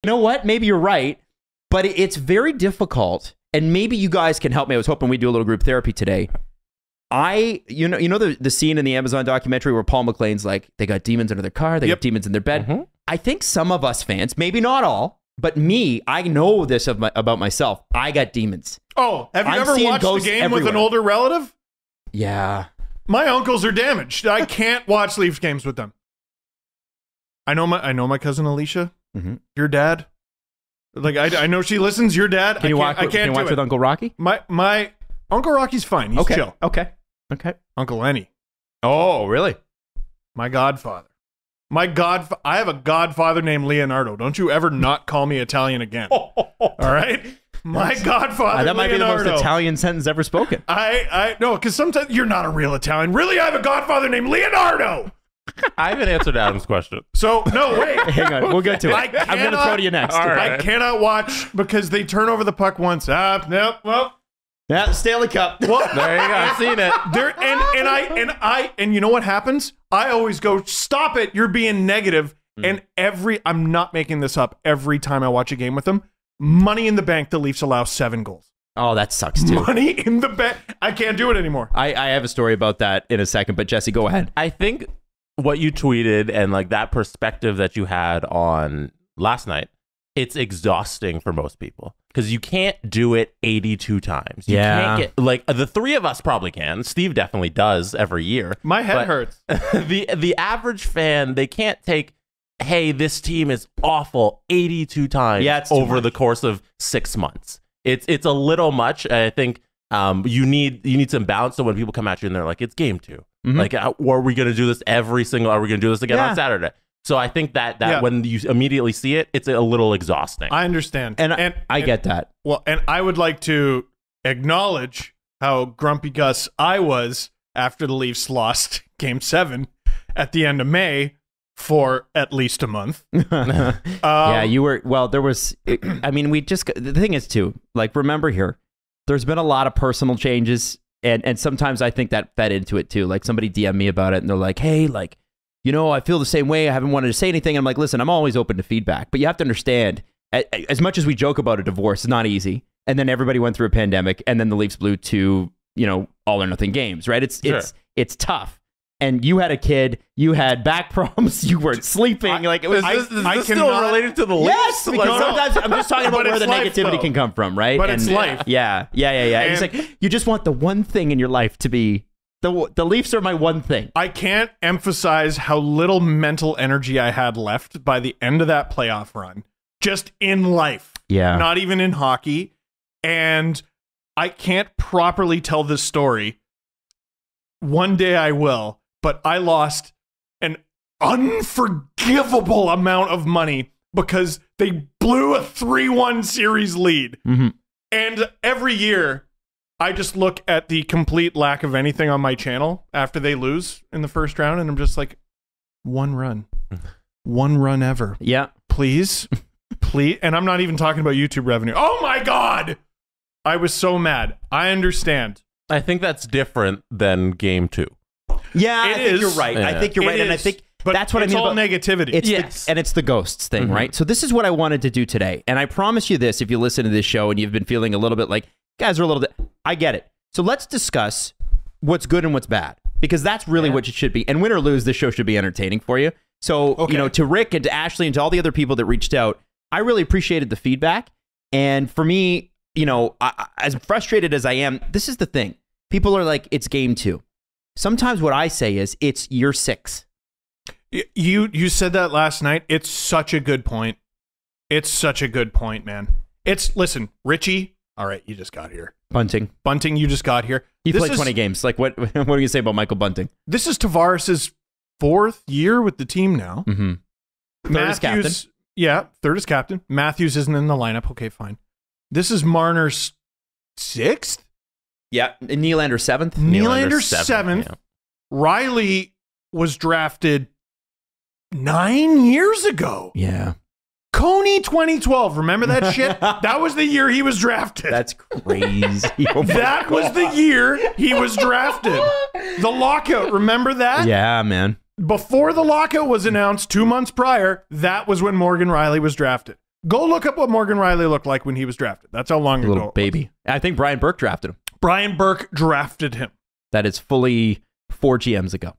You know what? Maybe you're right, but it's very difficult. And maybe you guys can help me. I was hoping we'd do a little group therapy today. You know the scene in the Amazon documentary where Paul McLean's like, they got demons under their car, they got demons in their bed. I think some of us fans, maybe not all, but me, I know this about myself. I got demons. Oh, have you ever watched a game with an older relative? Yeah. My uncles are damaged. I can't watch Leafs games with them. I know my cousin Alicia. Your dad. Like I know she listens. Your dad. Can you watch with Uncle Rocky? My Uncle Rocky's fine. He's chill. Okay. Uncle Lenny. Oh, really? My godfather. I have a godfather named Leonardo. Don't you ever not call me Italian again. All right? My godfather, that might Leonardo. be the most Italian sentence ever spoken. I no, because sometimes you're not a real Italian. Really, I have a godfather named Leonardo. I haven't answered Adam's question. So, no, wait. Hang on. We'll get to it. I'm going to throw to you next. All right. I cannot watch because they turn over the puck once. Nope. Well. Yeah, Stanley Cup. Well, there you go. I've seen it. And you know what happens? I always go, stop it. You're being negative. And I'm not making this up. Every time I watch a game with them, Money in the Bank, the Leafs allow 7 goals. Oh, that sucks too. Money in the Bank. I can't do it anymore. I have a story about that in a second, but Jesse, go ahead. I think what you tweeted and like that perspective that you had on last night, it's exhausting for most people because you can't do it 82 times. You can't get, like, the three of us probably can. Steve definitely does every year. My head hurts. The average fan, they can't take, hey, this team is awful 82 times over the course of 6 months. It's a little much. I think you need some balance. So when people come at you and they're like, it's game 2. Like, are we going to do this are we going to do this again on Saturday? So I think that when you immediately see it, it's a little exhausting. I understand. And I get that. Well, and I would like to acknowledge how grumpy Gus I was after the Leafs lost Game 7 at the end of May for at least a month. Yeah, you were, well, there was, I mean, the thing is too, like, remember here, there's been a lot of personal changes. And sometimes I think that fed into it too. Like, somebody DM me about it and they're like, hey, like, you know, I feel the same way. I haven't wanted to say anything. I'm like, listen, I'm always open to feedback, but you have to understand, as much as we joke about a divorce, it's not easy. And then everybody went through a pandemic, and then the Leafs blew 2, all or nothing games, right? It's tough. And you had a kid, you had back problems, you weren't sleeping. Like, it was. Is this still related to the Leafs? Yes, because sometimes I'm just talking about where the negativity can come from, right? But it's life. Yeah. It's like, you just want the one thing in your life to be. The Leafs are my one thing. I can't emphasize how little mental energy I had left by the end of that playoff run, just in life. Yeah. Not even in hockey. And I can't properly tell this story. One day I will, but I lost an unforgivable amount of money because they blew a 3-1 series lead. And every year, I just look at the complete lack of anything on my channel after they lose in the first round, and I'm just like, one run ever. Yeah. Please. And I'm not even talking about YouTube revenue. Oh my God. I was so mad. I understand. I think that's different than Game 2. Yeah, I think you're right. I think you're right. And I think that's what I mean about negativity. It's the ghosts thing, right? So this is what I wanted to do today. And I promise you this, if you listen to this show and you've been feeling a little bit like, guys are a little bit, I get it. So let's discuss what's good and what's bad, because that's really what it should be. And win or lose, this show should be entertaining for you. So, to Rick and to Ashley and to all the other people that reached out, I really appreciated the feedback. And for me, as frustrated as I am, this is the thing. People are like, it's Game 2. Sometimes what I say is, it's year 6. You said that last night. It's such a good point. It's such a good point, man. Listen, Richie. All right, you just got here. Bunting, you just got here. He played 20 games. Like, what do you say about Michael Bunting? This is Tavares' 4th year with the team now. Third as captain. Yeah, 3rd as captain. Matthews isn't in the lineup. Okay, fine. This is Marner's 6th? Yeah, and Nylander 7th. Nylander 7th. Yeah. Riley was drafted 9 years ago. Yeah. Coney 2012. Remember that shit? That was the year he was drafted. That's crazy. That was the year he was drafted. The lockout. Remember that? Yeah, man. Before the lockout was announced 2 months prior, that was when Morgan Riley was drafted. Go look up what Morgan Riley looked like when he was drafted. That's how long ago. Little baby. I think Brian Burke drafted him. Brian Burke drafted him. That is fully 4 GMs ago.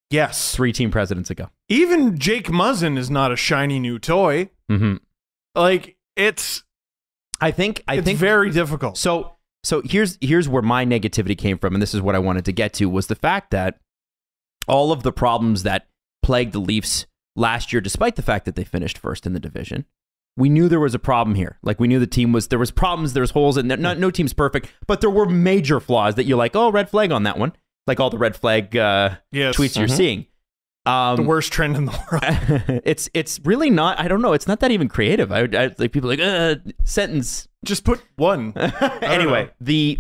Yes. 3 team presidents ago. Even Jake Muzzin is not a shiny new toy. Like, it's very difficult. So here's where my negativity came from, and this is what I wanted to get to, was the fact that all of the problems that plagued the Leafs last year, despite the fact that they finished first in the division, we knew there was a problem here. Like, we knew there was problems, there was holes, and no team's perfect, but there were major flaws that you're like, oh, red flag on that one. Like all the red flag tweets you're seeing. The worst trend in the world. It's really not. I don't know. It's not that even creative. I like people like sentence. Just put one. Anyway, the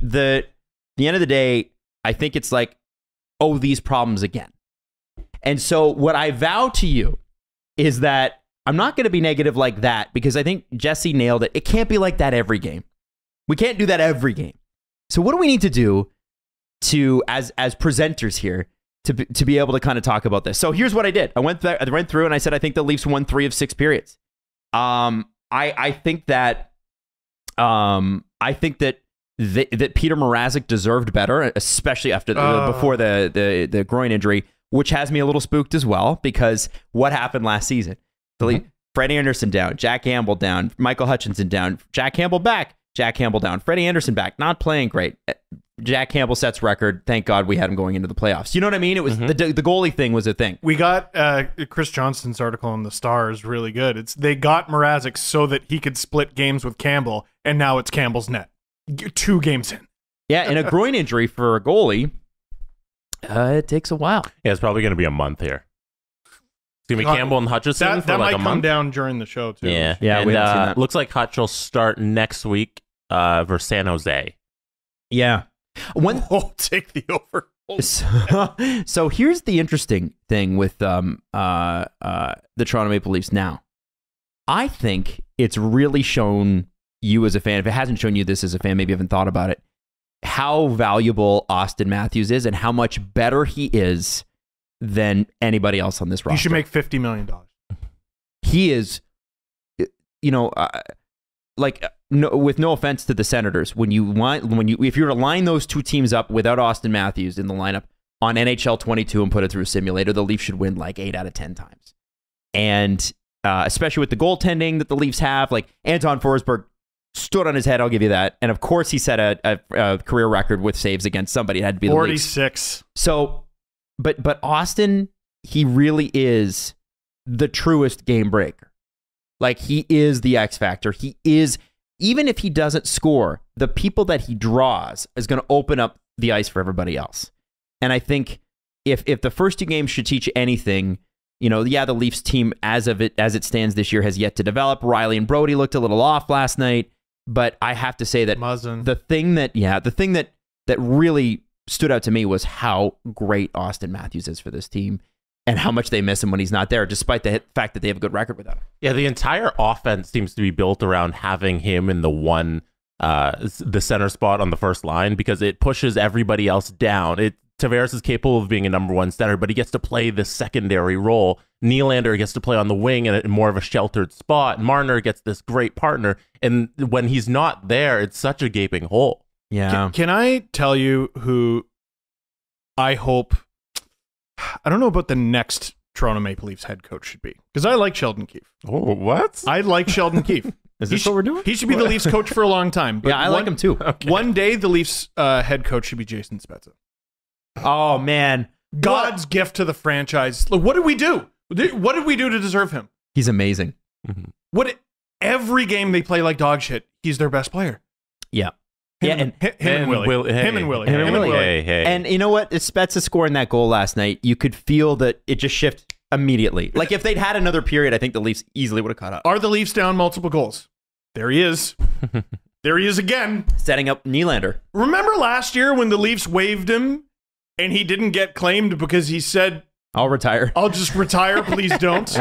end of the day, I think it's like, oh, these problems again. And so what I vow to you is that I'm not going to be negative like that, because I think Jesse nailed it. It can't be like that every game. We can't do that every game. So what do we need to do to as presenters here to be able to kind of talk about this? So here's what I did. I went through and I said I think the Leafs won 3 of 6 periods. I think that that Peter Mrazek deserved better, especially after before the groin injury, which has me a little spooked as well, because what happened last season? Freddie Anderson down, Jack Campbell down, Michael Hutchinson down, Jack Campbell back, Jack Campbell down, Freddie Anderson back, not playing great. Jack Campbell sets record. Thank God we had him going into the playoffs. You know what I mean? It was the goalie thing was a thing. We got Chris Johnston's article in the Star is really good. They got Mrazek so that he could split games with Campbell, and now it's Campbell's net. 2 games in. Yeah, and a groin injury for a goalie, it takes a while. Yeah, it's probably going to be a month here. It's going to be Campbell and Hutchinson for that like might a come month. Down during the show, too. Yeah, and, we haven't seen that. Looks like Hutch will start next week versus San Jose. Yeah. I'll take the over. So here's the interesting thing with the Toronto Maple Leafs now. I think it's really shown you as a fan, if it hasn't shown you this as a fan, maybe you haven't thought about it, how valuable Austin Matthews is and how much better he is than anybody else on this roster. He should make $50 million. He is, with no offense to the Senators, if you were to line those 2 teams up without Austin Matthews in the lineup on NHL 22 and put it through a simulator, the Leafs should win like 8 out of 10 times. And especially with the goaltending that the Leafs have, like Anton Forsberg stood on his head, I'll give you that. And of course, he set a career record with saves against somebody. It had to be the 46. Leafs. So, but Austin, he really is the truest game breaker. Like, he is the X factor. He is, even if he doesn't score, the people that he draws is going to open up the ice for everybody else. And I think if the first 2 games should teach you anything, the Leafs team as it stands this year has yet to develop. Riley and Brody looked a little off last night, but I have to say that the thing that really stood out to me was how great Austin Matthews is for this team and how much they miss him when he's not there, despite the fact that they have a good record without him. Yeah, the entire offense seems to be built around having him in the center spot on the first line, because it pushes everybody else down. Tavares is capable of being a number 1 center, but he gets to play this secondary role. Nylander gets to play on the wing in more of a sheltered spot. Marner gets this great partner, and when he's not there, it's such a gaping hole. Yeah. Can I tell you who I hope... I don't know about the next Toronto Maple Leafs head coach should be, because I like Sheldon Keefe. Oh, what? I like Sheldon Keefe. Is this what we're doing? He should be the Leafs coach for a long time. But yeah, I like him too. Okay. One day, the Leafs head coach should be Jason Spezza. Oh, man. God's gift to the franchise. Look, what did we do? What did we do to deserve him? He's amazing. Every game they play like dog shit, he's their best player. Yeah. Him and Willie. Hey. And you know what? Spezza scoring that goal last night, you could feel that it just shifted immediately. Like, if they'd had another period, I think the Leafs easily would have caught up. Are the Leafs down multiple goals? There he is. There he is again. Setting up Nylander. Remember last year when the Leafs waived him and he didn't get claimed because he said, I'll retire. I'll just retire, please don't.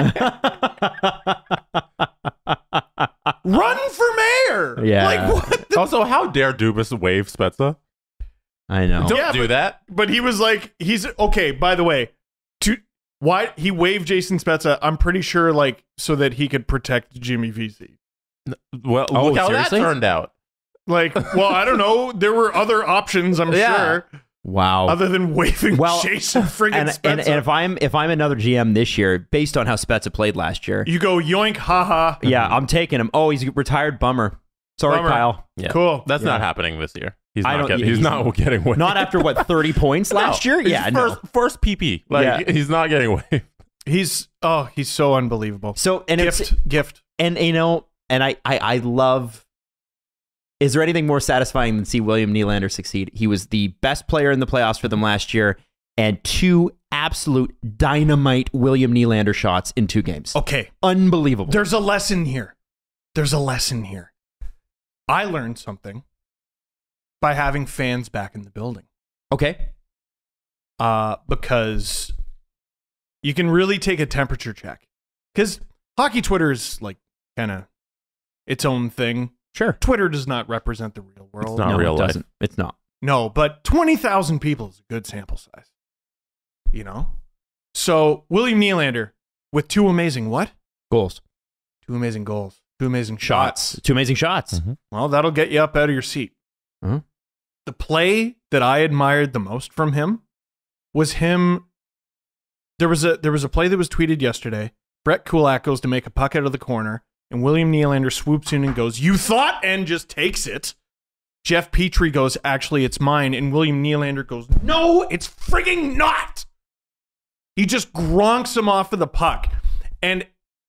Run for mayor. Yeah. Like, what? Also, how dare Dubas waive Spezza? I know. Don't do that. But he was like, okay, by the way, why he waived Jason Spezza, I'm pretty sure, like, so that he could protect Jimmy Vesey. Well, look how that turned out. Like, well, I don't know. There were other options, I'm sure. Wow. Other than waving Jason friggin' Spezza. And if I'm another GM this year, based on how Spezza played last year, you go yoink, haha. Yeah, I'm taking him. Oh, he's retired. Bummer. Sorry, Kyle. Yeah. Cool. That's not happening this year. He's not getting waived. Not after what 30 points last year. Yeah, first PP. Like he's not getting waived. He's so unbelievable. So and gift. And I love. Is there anything more satisfying than see William Nylander succeed? He was the best player in the playoffs for them last year, and 2 absolute dynamite William Nylander shots in 2 games. Okay. Unbelievable. There's a lesson here. I learned something by having fans back in the building. Okay. Because you can really take a temperature check. Because hockey Twitter is like kind of its own thing. Sure. Twitter does not represent the real world. It's not real life. Doesn't. It's not. No, but 20,000 people is a good sample size. You know? So, William Nylander with 2 amazing what? Goals. 2 amazing goals. 2 amazing shots. 2 amazing shots. Mm-hmm. Well, that'll get you up out of your seat. Mm-hmm. The play that I admired the most from him was him. There was a play that was tweeted yesterday. Brett Kulak goes to make a puck out of the corner, and William Nylander swoops in and goes, "You thought," and just takes it. Jeff Petrie goes, "Actually, it's mine." And William Nylander goes, "No, it's frigging not." He just gronks him off of the puck. And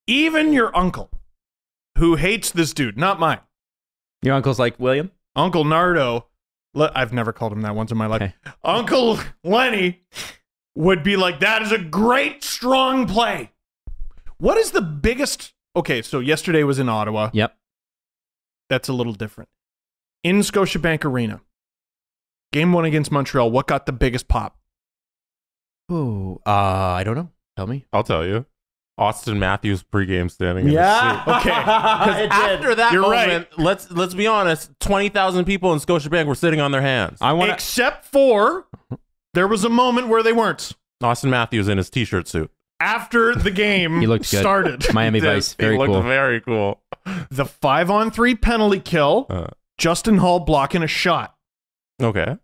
even your uncle, who hates this dude, not mine. Your uncle's like, William? Uncle Nardo, I've never called him that once in my life. Okay. Uncle Lenny would be like, "That is a great, strong play." What is the biggest... Okay, so yesterday was in Ottawa. Yep. That's a little different. In Scotiabank Arena, game 1 against Montreal, what got the biggest pop? Oh, I don't know. Tell me. I'll tell you. Austin Matthews pregame standing. Yeah. Okay. After that moment, right. let's be honest. 20,000 people in Scotiabank were sitting on their hands. Except for there was a moment where they weren't. Austin Matthews in his t-shirt suit. After the game he looked started. Good. Miami Vice. Very cool. He looked very cool. The 5-on-3 penalty kill. Justin Hall blocking a shot. Okay.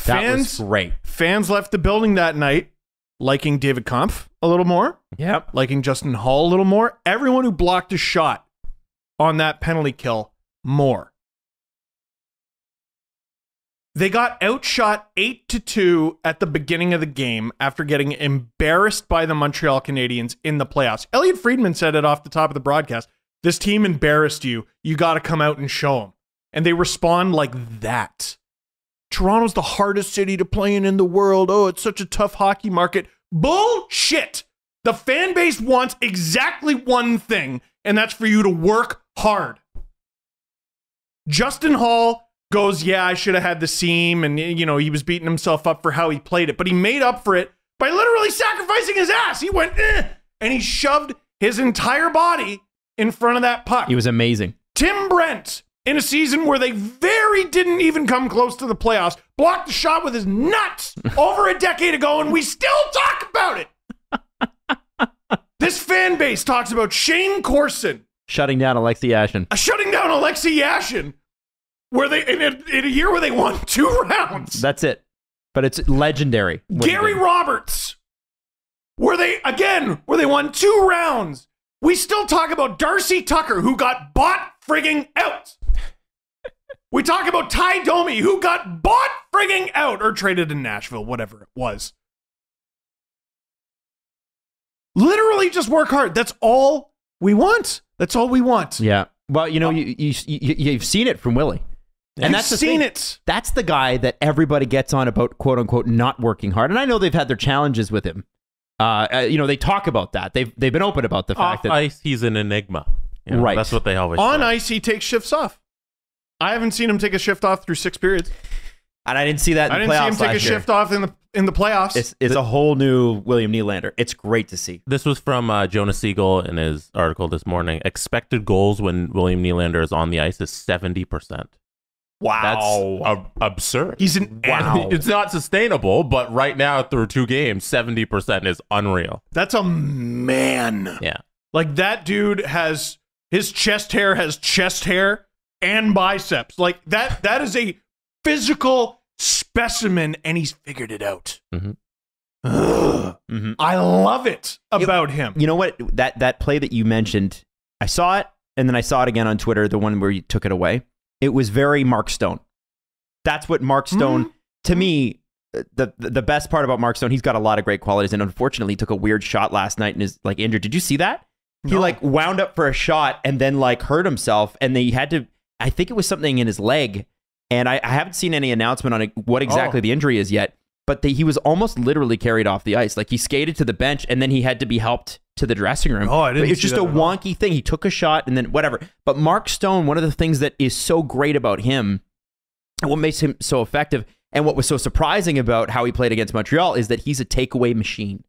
That was great. Fans left the building that night liking David Kampf a little more. Yep. Liking Justin Hall a little more. Everyone who blocked a shot on that penalty kill, more. They got outshot 8-2 at the beginning of the game after getting embarrassed by the Montreal Canadiens in the playoffs. Elliot Friedman said it off the top of the broadcast. This team embarrassed you. You got to come out and show them. And they respond like that. Toronto's the hardest city to play in the world. Oh, it's such a tough hockey market. Bullshit. The fan base wants exactly one thing, and that's for you to work hard. Justin Hall goes, "Yeah, I should have had the seam," and he was beating himself up for how he played it, but he made up for it by literally sacrificing his ass. He went, and he shoved his entire body in front of that puck. He was amazing. Tim Brent, in a season where they didn't even come close to the playoffs, blocked the shot with his nuts over a decade ago, and we still talk about it. This fan base talks about Shane Corson shutting down Alexei Yashin. Where they in a year where they won 2 rounds. That's it. But it's legendary. Gary Roberts, where they won 2 rounds. We still talk about Darcy Tucker, who got bought frigging out. We talk about Ty Domi, who got bought frigging out or traded in Nashville, whatever it was. Literally just work hard. That's all we want. That's all we want. Yeah. Well, you've seen it from Willie. And that's the thing. That's the guy that everybody gets on about, quote unquote, not working hard. And I know they've had their challenges with him. They talk about that. They've been open about the fact that off ice he's an enigma. Right. That's what they always on say. ice he takes shifts off. I haven't seen him take a shift off through 6 periods. And I didn't see that in the playoffs. I didn't see him take a shift off in the playoffs. It's a whole new William Nylander. It's great to see. This was from Jonas Siegel in his article this morning. Expected goals when William Nylander is on the ice is 70%. Wow. That's absurd. Wow. It's not sustainable, but right now through 2 games, 70% is unreal. That's a man. Yeah. Like that dude has His chest hair has chest hair and biceps. Like that is a physical specimen, and he's figured it out. I love it about him. You know what? That play that you mentioned, I saw it, and then I saw it again on Twitter, the one where you took it away. It was very Mark Stone. That's what Mark Stone, to me, the best part about Mark Stone, he's got a lot of great qualities, and unfortunately he took a weird shot last night and is like injured. Did you see that? No. He like wound up for a shot and then like hurt himself, and they had to, I think it was something in his leg, and I haven't seen any announcement on what exactly the injury is yet, but he was almost literally carried off the ice. Like he skated to the bench and then he had to be helped to the dressing room. Oh, I didn't. It's just a wonky thing. He took a shot and then whatever. But Mark Stone, one of the things that is so great about him, and what makes him so effective, and what was so surprising about how he played against Montreal, is that he's a takeaway machine.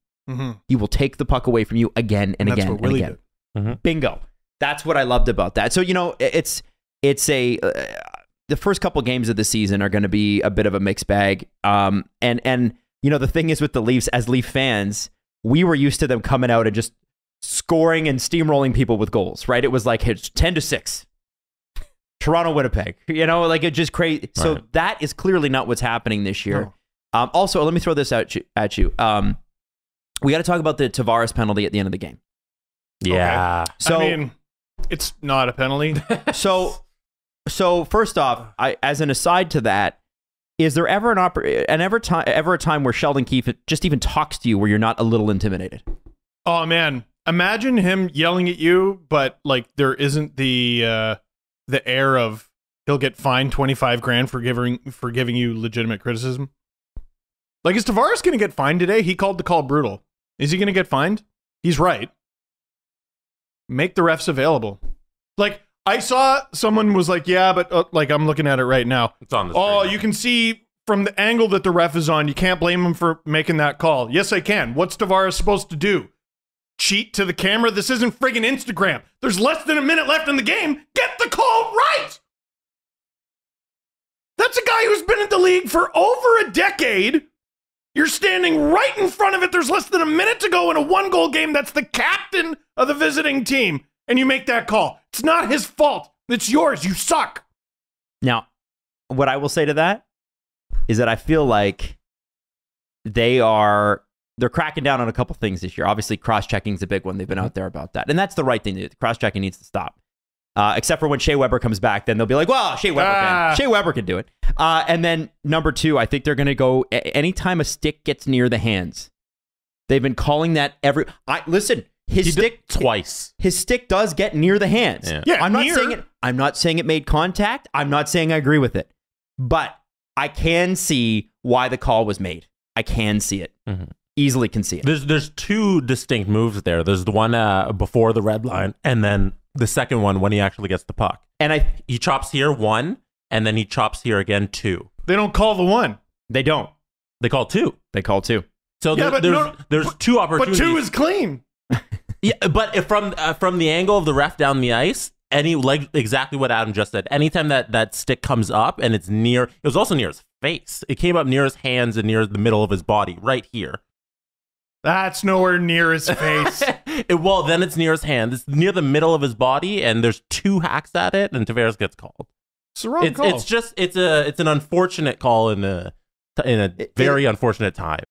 He will take the puck away from you again and again and again. Bingo. That's what I loved about that. So, you know, it's a the first couple games of the season are going to be a bit of a mixed bag. And you know, the thing is with the Leafs, as Leaf fans, we were used to them coming out and just scoring and steamrolling people with goals, right? It was like it's 10-6. Toronto, Winnipeg, you know, like it just crazy. Right. So that is clearly not what's happening this year. No. Also, let me throw this at you. We got to talk about the Tavares penalty at the end of the game. Yeah. Okay. So I mean, it's not a penalty. So first off, as an aside to that, is there ever ever a time where Sheldon Keefe just even talks to you where you're not a little intimidated? Oh man, imagine him yelling at you, but like there isn't the air of he'll get fined $25,000 for giving you legitimate criticism. Like, is Tavares going to get fined today? He called the call brutal. Is he going to get fined? He's right. Make the refs available. Like, I saw someone was like, yeah, but like I'm looking at it right now. It's on the screen. Oh, you can see from the angle that the ref is on, you can't blame him for making that call. Yes, I can. What's Tavares supposed to do? Cheat to the camera? This isn't friggin' Instagram. There's less than a minute left in the game. Get the call right! That's a guy who's been in the league for over a decade. You're standing right in front of it. There's less than a minute to go in a one-goal game. That's the captain of the visiting team. And you make that call. It's not his fault. It's yours. You suck. Now, what I will say to that is that I feel like they're cracking down on a couple things this year. Obviously, cross-checking is a big one. They've been out there about that. And that's the right thing to do. Cross-checking needs to stop. Except for when Shea Weber comes back, then they'll be like, well, Shea Weber can do it. And then number two, I think they're going to go anytime a stick gets near the hands. They've been calling that listen, his stick twice. His stick does get near the hands. Yeah, I'm not saying it made contact. I'm not saying I agree with it. But I can see why the call was made. I can see it. Easily can see it. There's two distinct moves there. There's the one before the red line, and then the second one when he actually gets the puck. And he chops here 1, and then he chops here again 2. They don't call the 1. They don't. They call 2. They call 2. So there's 2 opportunities. But 2 is clean. Yeah, but if from the angle of the ref down the ice, like exactly what Adam just said, anytime that stick comes up and it's near, it was also near his face. It came up near his hands and near the middle of his body, right here. That's nowhere near his face. Well, then it's near his hand. It's near the middle of his body, and there's 2 hacks at it, and Tavares gets called. It's the wrong call. It's an unfortunate call in a very unfortunate time.